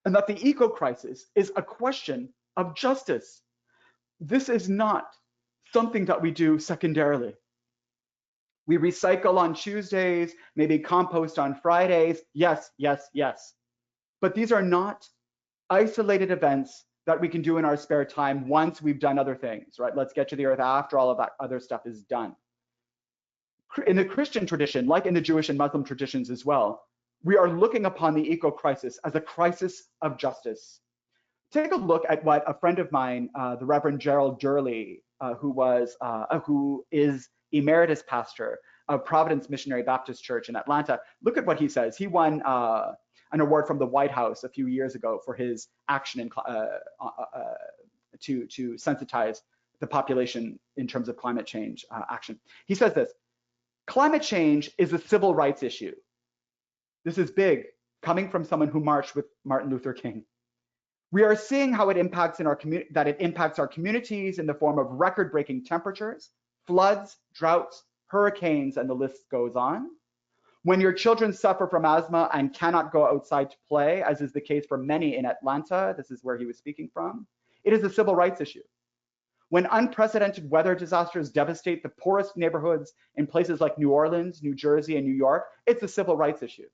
B: and that the eco-crisis is a question of justice. This is not something that we do secondarily. We recycle on Tuesdays, maybe compost on Fridays. Yes, yes, yes. But these are not isolated events that we can do in our spare time once we've done other things, right? Let's get to the earth after all of that other stuff is done. In the Christian tradition, like in the Jewish and Muslim traditions as well, we are looking upon the eco-crisis as a crisis of justice. Take a look at what a friend of mine, the Reverend Gerald Durley, who is emeritus pastor of Providence Missionary Baptist Church in Atlanta. Look at what he says. He won an award from the White House a few years ago for his action to sensitize the population in terms of climate change action. He says this: climate change is a civil rights issue. This is big, coming from someone who marched with Martin Luther King. We are seeing how it impacts our communities in the form of record-breaking temperatures, floods, droughts, hurricanes, and the list goes on. When your children suffer from asthma and cannot go outside to play, as is the case for many in Atlanta, this is where he was speaking from, it is a civil rights issue. When unprecedented weather disasters devastate the poorest neighborhoods in places like New Orleans, New Jersey, and New York, it's a civil rights issue.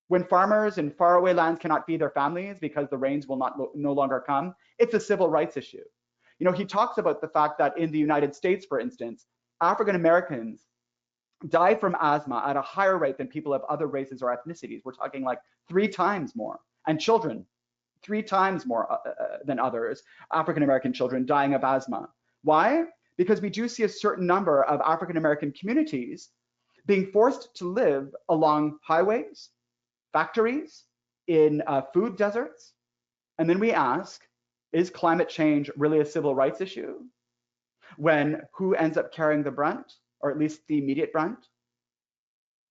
B: When farmers in faraway lands cannot feed their families because the rains will no longer come, it's a civil rights issue. You know, he talks about the fact that in the United States, for instance, African Americans die from asthma at a higher rate than people of other races or ethnicities. We're talking like 3 times more. And children, 3 times more than others, African American children dying of asthma. Why? Because we do see a certain number of African American communities being forced to live along highways, factories, in food deserts. And then we ask, is climate change really a civil rights issue? When who ends up carrying the brunt, or at least the immediate brunt?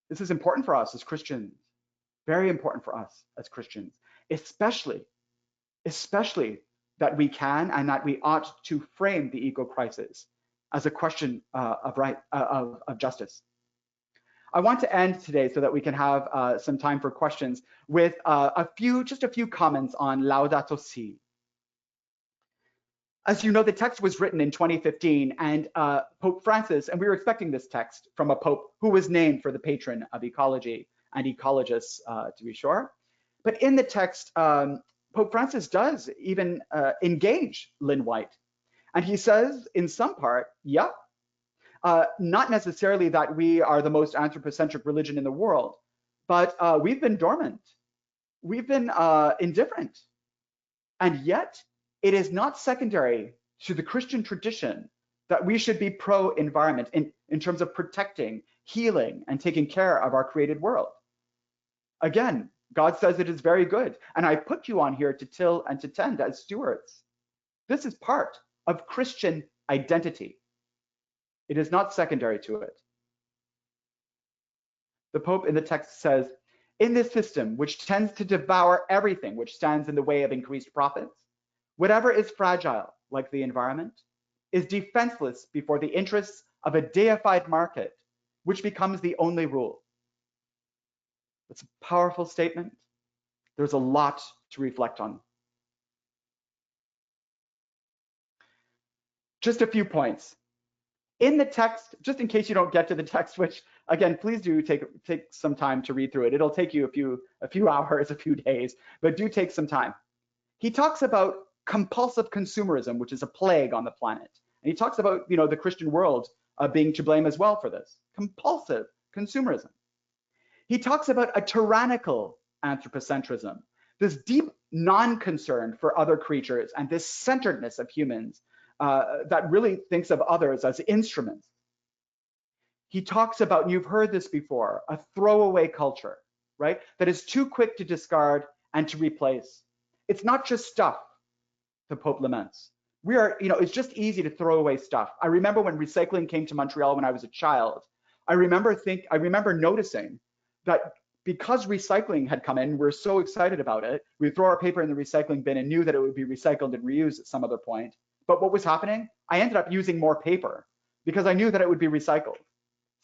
B: This is important for us as Christians, very important for us as Christians, especially that we can and that we ought to frame the eco-crisis as a question of justice. I want to end today so that we can have some time for questions with just a few comments on Laudato Si. As you know, the text was written in 2015, and Pope Francis, and we were expecting this text from a pope who was named for the patron of ecology and ecologists, to be sure. But in the text, Pope Francis does even engage Lynn White. And he says, in some part, yeah, not necessarily that we are the most anthropocentric religion in the world, but we've been dormant. We've been indifferent. And yet, it is not secondary to the Christian tradition that we should be pro-environment in terms of protecting, healing, and taking care of our created world. Again, God says it is very good. And I put you on here to till and to tend as stewards. This is part of Christian identity. It is not secondary to it. The Pope in the text says, in this system, which tends to devour everything which stands in the way of increased profits, whatever is fragile, like the environment, is defenseless before the interests of a deified market, which becomes the only rule. It's a powerful statement. There's a lot to reflect on. Just a few points. In the text, just in case you don't get to the text, which again, please do take some time to read through it. It'll take you a few hours, a few days, but do take some time. He talks about compulsive consumerism, which is a plague on the planet. And he talks about, you know, the Christian world being to blame as well for this. Compulsive consumerism. He talks about a tyrannical anthropocentrism, this deep non-concern for other creatures and this centeredness of humans that really thinks of others as instruments. He talks about, and you've heard this before, a throwaway culture, right? That is too quick to discard and to replace. It's not just stuff, the Pope laments. We are, you know, it's just easy to throw away stuff. I remember when recycling came to Montreal when I was a child, I remember noticing that because recycling had come in, we're so excited about it. We'd throw our paper in the recycling bin and knew that it would be recycled and reused at some other point. But what was happening? I ended up using more paper because I knew that it would be recycled.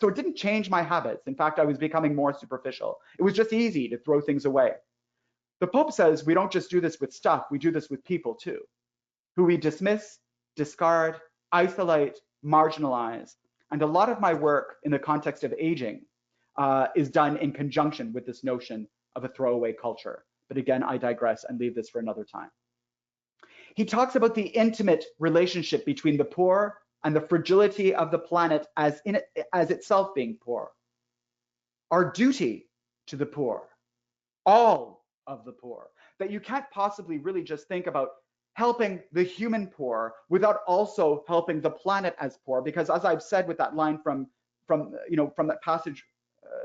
B: So it didn't change my habits. In fact, I was becoming more superficial. It was just easy to throw things away. The Pope says we don't just do this with stuff, we do this with people too, who we dismiss, discard, isolate, marginalize. And a lot of my work in the context of aging is done in conjunction with this notion of a throwaway culture. But again, I digress and leave this for another time. He talks about the intimate relationship between the poor and the fragility of the planet as itself being poor. Our duty to the poor, all of the poor, that you can't possibly really just think about helping the human poor without also helping the planet as poor, because as I've said with that line from that passage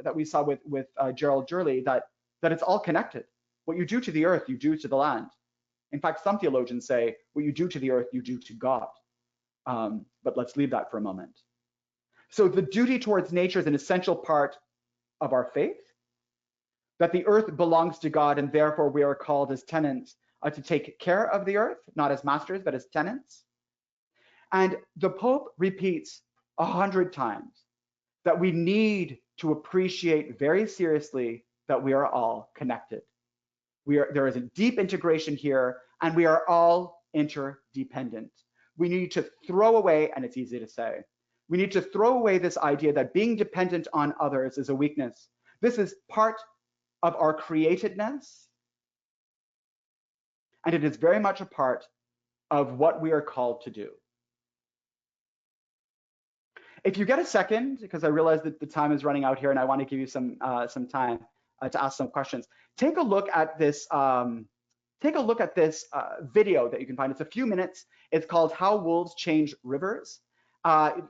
B: that we saw with Gerald Jurley, that it's all connected. What you do to the earth, you do to the land. In fact, some theologians say what you do to the earth, you do to God. But let's leave that for a moment. So the duty towards nature is an essential part of our faith, that the earth belongs to God and therefore we are called as tenants to take care of the earth, not as masters, but as tenants. And the Pope repeats 100 times that we need to appreciate very seriously that we are all connected. There is a deep integration here and we are all interdependent. We need to throw away, and it's easy to say, we need to throw away this idea that being dependent on others is a weakness. This is part of our createdness, and it is very much a part of what we are called to do. If you get a second, because I realize that the time is running out here and I want to give you some time to ask some questions, take a look at this video that you can find. It's a few minutes. It's called How Wolves Change Rivers.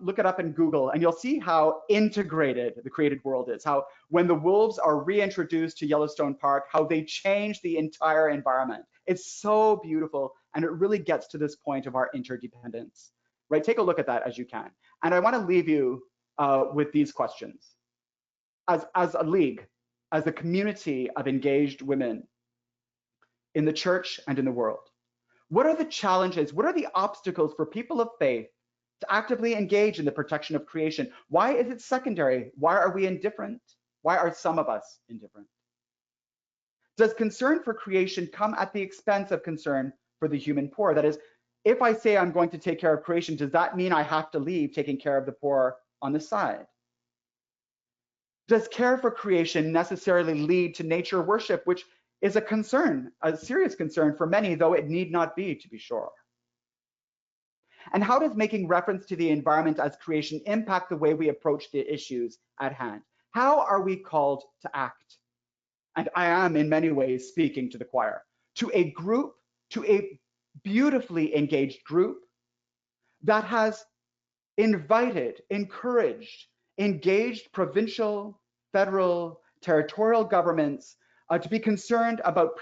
B: Look it up in Google and you'll see how integrated the created world is, how when the wolves are reintroduced to Yellowstone Park, how they change the entire environment. It's so beautiful and it really gets to this point of our interdependence, right? Take a look at that as you can. And I want to leave you with these questions. As a league, as a community of engaged women in the church and in the world, what are the challenges? What are the obstacles for people of faith to actively engage in the protection of creation? Why is it secondary? Why are we indifferent? Why are some of us indifferent? Does concern for creation come at the expense of concern for the human poor? That is, if I say I'm going to take care of creation, does that mean I have to leave taking care of the poor on the side? Does care for creation necessarily lead to nature worship, which is a concern, a serious concern for many, though it need not be, to be sure? And how does making reference to the environment as creation impact the way we approach the issues at hand? How are we called to act? And I am in many ways speaking to the choir, to a group, to a beautifully engaged group that has invited, encouraged, engaged provincial, federal, territorial governments to be concerned about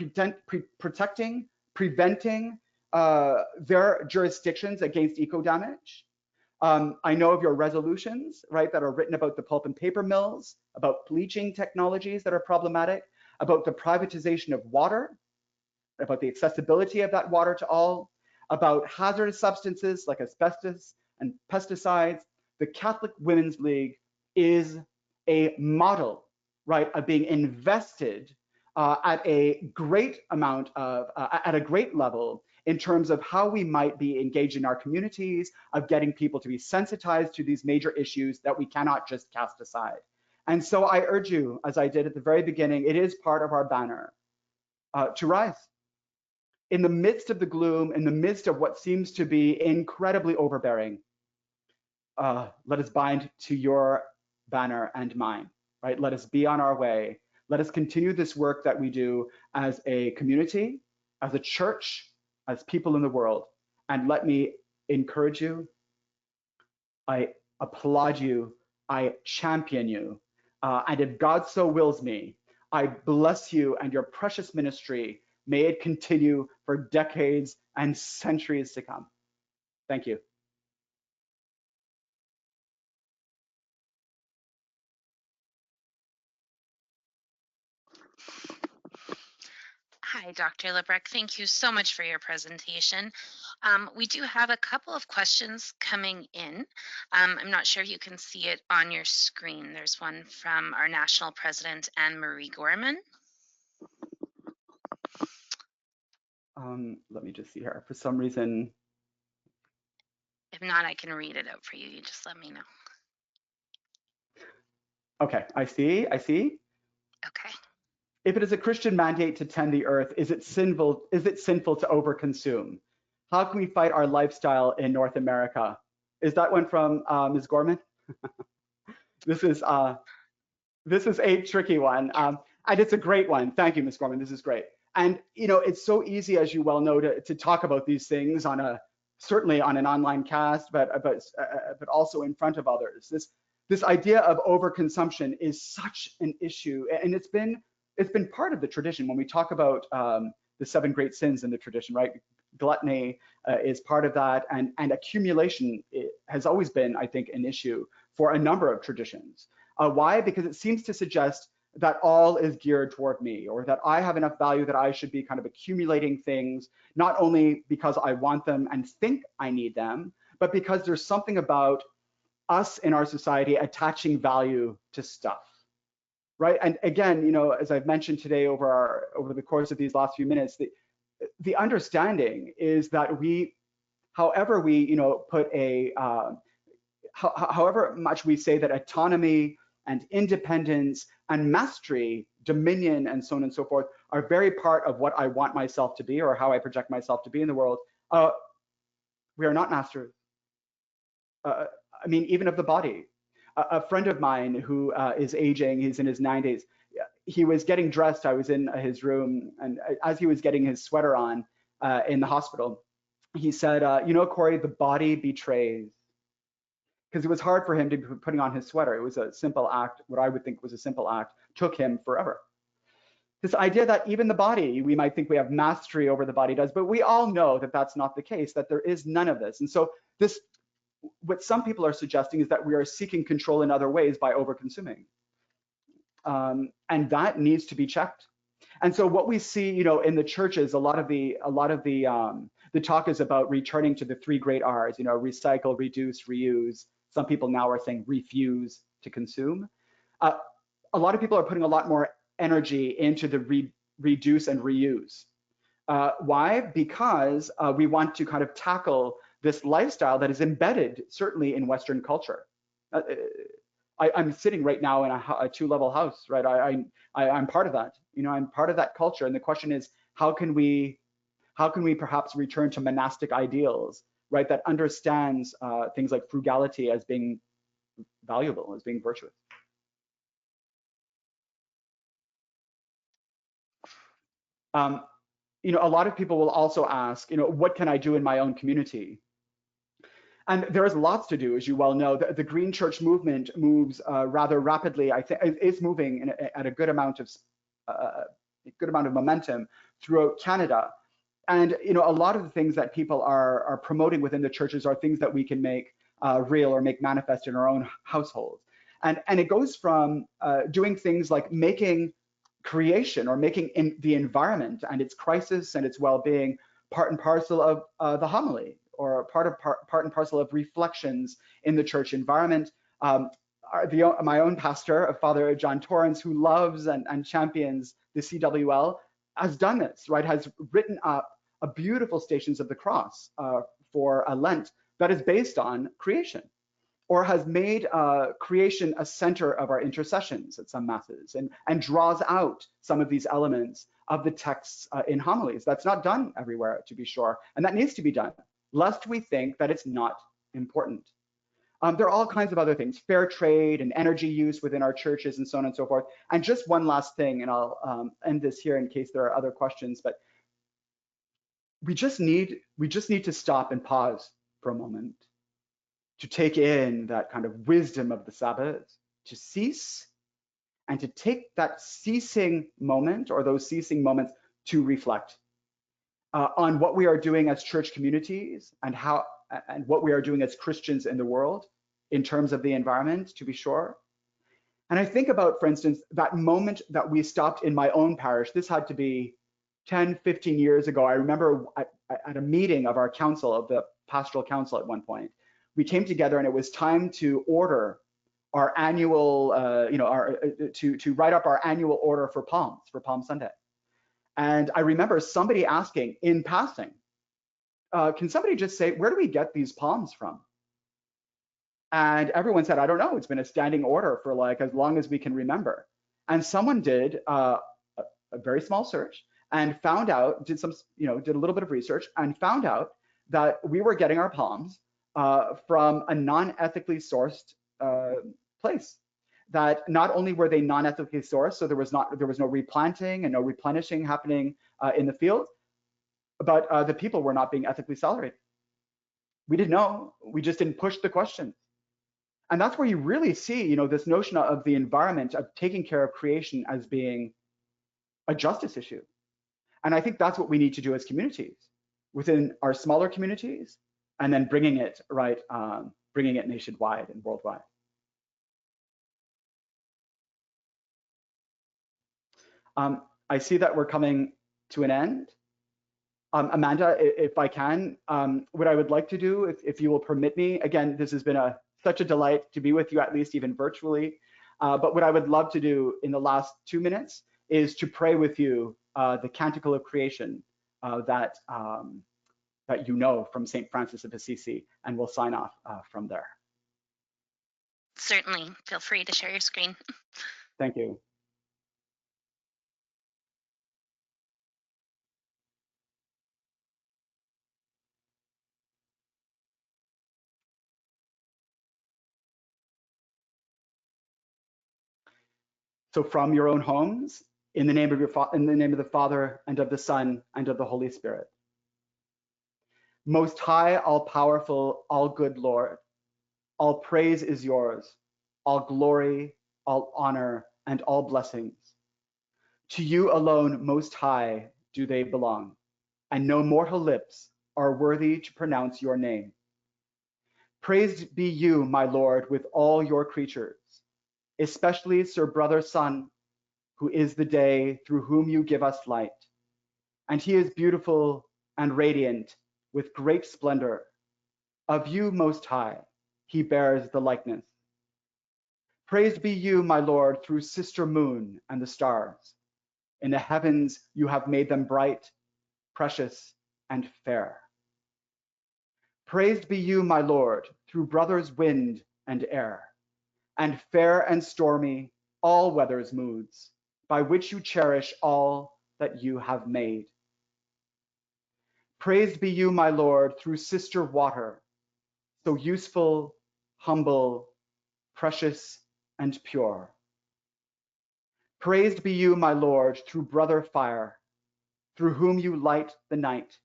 B: protecting, preventing their jurisdictions against eco-damage. I know of your resolutions, right, that are written about the pulp and paper mills, about bleaching technologies that are problematic, about the privatization of water, about the accessibility of that water to all, about hazardous substances like asbestos and pesticides. The Catholic Women's League is a model, right, of being invested at a great amount of, at a great level in terms of how we might be engaged in our communities, of getting people to be sensitized to these major issues that we cannot just cast aside. And so I urge you, as I did at the very beginning, it is part of our banner to rise. In the midst of the gloom, in the midst of what seems to be incredibly overbearing, let us bind to your banner and mine, right? Let us be on our way. Let us continue this work that we do as a community, as a church, as people in the world. And let me encourage you. I applaud you. I champion you. And if God so wills me, I bless you and your precious ministry. May it continue for decades and centuries to come. Thank you.
A: Hi, Dr. Labrecque. Thank you so much for your presentation. We do have a couple of questions coming in. I'm not sure if you can see it on your screen. There's one from our national president, Anne-Marie Gorman.
B: Let me just see here. For some reason.
A: If not, I can read it out for you. You just let me know.
B: Okay, I see.
A: Okay.
B: If it is a Christian mandate to tend the earth, is it sinful to overconsume? How can we fight our lifestyle in North America? Is that one from Ms. Gorman? This is a tricky one, and it's a great one. Thank you, Ms. Gorman. This is great. And it's so easy, as you well know, to talk about these things certainly on an online cast, but also in front of others. This idea of overconsumption is such an issue, and it's been part of the tradition when we talk about the 7 great sins in the tradition, right? Gluttony is part of that, and accumulation has always been, I think, an issue for a number of traditions. Why? Because it seems to suggest that all is geared toward me, or that I have enough value that I should be kind of accumulating things, not only because I want them and think I need them, but because there's something about us in our society attaching value to stuff, right? And again, as I've mentioned today over the course of these last few minutes, the understanding is that however we, put however much we say that autonomy and independence and mastery, dominion, and so on and so forth are very part of what I want myself to be, or how I project myself to be in the world, we are not masters. I mean, even of the body. A friend of mine who is aging, he's in his 90s, he was getting dressed. I was in his room, and as he was getting his sweater on in the hospital, he said, Cory, the body betrays. Because it was hard for him to be putting on his sweater. It was a simple act, what I would think was a simple act, took him forever. This idea that even the body, we might think we have mastery over the body does, but we all know that that's not the case, that there is none of this. And so what some people are suggesting is that we are seeking control in other ways by overconsuming. And that needs to be checked. And so what we see, in the churches, a lot of the talk is about returning to the 3 great R's, recycle, reduce, reuse. Some people now are saying refuse to consume. A lot of people are putting a lot more energy into the reduce and reuse. Why? Because we want to kind of tackle this lifestyle that is embedded certainly in Western culture. I'm sitting right now in a 2-level house, right? I'm part of that. I'm part of that culture. And the question is, how can we perhaps return to monastic ideals, right? That understands things like frugality as being valuable, as being virtuous. A lot of people will also ask, what can I do in my own community? And there is lots to do, as you well know. The Green Church movement moves rather rapidly. I think it's moving at a good amount of momentum throughout Canada. And a lot of the things that people are promoting within the churches are things that we can make real or make manifest in our own households. And it goes from doing things like making creation or making the environment and its crisis and its well-being part and parcel of the homily, or part and parcel of reflections in the church environment. My own pastor, Father John Torrance, who loves and champions the CWL, has done this, right? Has written up a beautiful Stations of the Cross for a Lent that is based on creation, or has made creation a center of our intercessions at some masses, and draws out some of these elements of the texts in homilies. That's not done everywhere, to be sure, and that needs to be done, lest we think that it's not important. There are all kinds of other things, fair trade and energy use within our churches and so on and so forth. And just one last thing, and I'll end this here in case there are other questions, but we just need to stop and pause for a moment to take in that kind of wisdom of the Sabbath, to cease, and to take that ceasing moment, or those ceasing moments, to reflect on what we are doing as church communities, and what we are doing as Christians in the world in terms of the environment, to be sure. And I think about, for instance, that moment that we stopped in my own parish. This had to be 10, 15 years ago. I remember at a meeting of our council, of the pastoral council at one point, we came together and it was time to order our annual, to write up our annual order for Palm Sunday. And I remember somebody asking in passing, can somebody just say, where do we get these palms from? And everyone said, I don't know, it's been a standing order for like as long as we can remember. And someone did a very small search and found out, did a little bit of research and found out that we were getting our palms from a non-ethically sourced place. That not only were they non-ethically sourced, so there was no replanting and no replenishing happening in the field, but the people were not being ethically salaried. We didn't know. We just didn't push the question. And that's where you really see, this notion of the environment, of taking care of creation as being a justice issue. And I think that's what we need to do as communities, within our smaller communities, and then bringing it nationwide and worldwide. I see that we're coming to an end. Amanda, if I can, what I would like to do, if you will permit me, again, this has been such a delight to be with you, at least even virtually. But what I would love to do in the last 2 minutes is to pray with you the Canticle of Creation that you know from St. Francis of Assisi, and we'll sign off from there.
A: Certainly. Feel free to share your screen.
B: Thank you. So from your own homes, in the name of the Father, and of the Son, and of the Holy Spirit. Most high, all powerful, all good Lord, all praise is yours, all glory, all honor, and all blessings. To you alone, most high, do they belong, and no mortal lips are worthy to pronounce your name. Praised be you, my Lord, with all your creatures, especially Sir Brother Sun, who is the day through whom you give us light. And he is beautiful and radiant with great splendor. Of you, most high, he bears the likeness. Praised be you, my Lord, through Sister Moon and the stars. In the heavens you have made them bright, precious, and fair. Praised be you, my Lord, through brothers wind and air, and fair and stormy, all weathers moods, by which you cherish all that you have made. Praised be you, my Lord, through Sister Water, so useful, humble, precious, and pure. Praised be you, my Lord, through Brother Fire, through whom you light the night,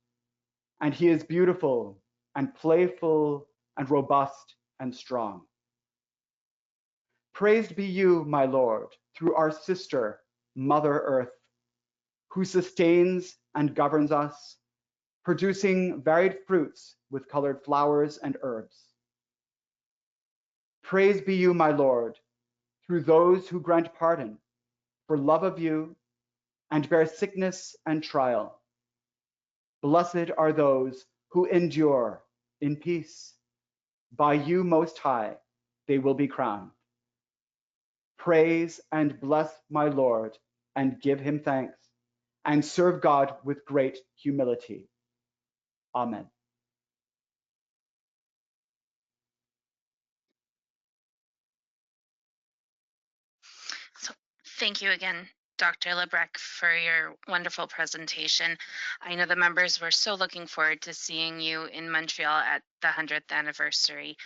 B: and he is beautiful and playful and robust and strong. Praised be you, my Lord, through our sister, Mother Earth, who sustains and governs us, producing varied fruits with colored flowers and herbs. Praise be you, my Lord, through those who grant pardon for love of you and bear sickness and trial. Blessed are those who endure in peace. By you, Most High, they will be crowned. Praise and bless my Lord, and give him thanks, and serve God with great humility. Amen.
A: So thank you again, Dr. Labrecque, for your wonderful presentation. I know the members were so looking forward to seeing you in Montreal at the 100th anniversary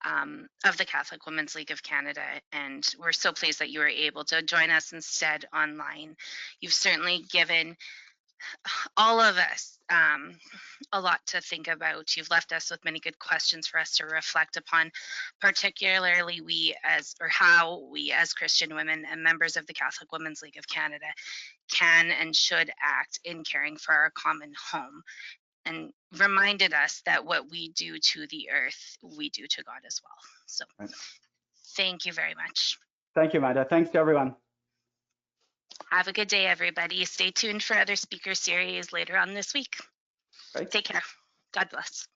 A: of the Catholic Women's League of Canada, and we're so pleased that you were able to join us instead online. You've certainly given all of us a lot to think about. You've left us with many good questions for us to reflect upon, particularly how we as Christian women and members of the Catholic Women's League of Canada can and should act in caring for our common home, and reminded us that what we do to the earth, we do to God as well. So
B: Right.
A: thank you very much.
B: Thank you, Amanda. Thanks to everyone.
A: Have a good day, everybody. Stay tuned for another speaker series later on this week.
B: Right.
A: Take care. God bless.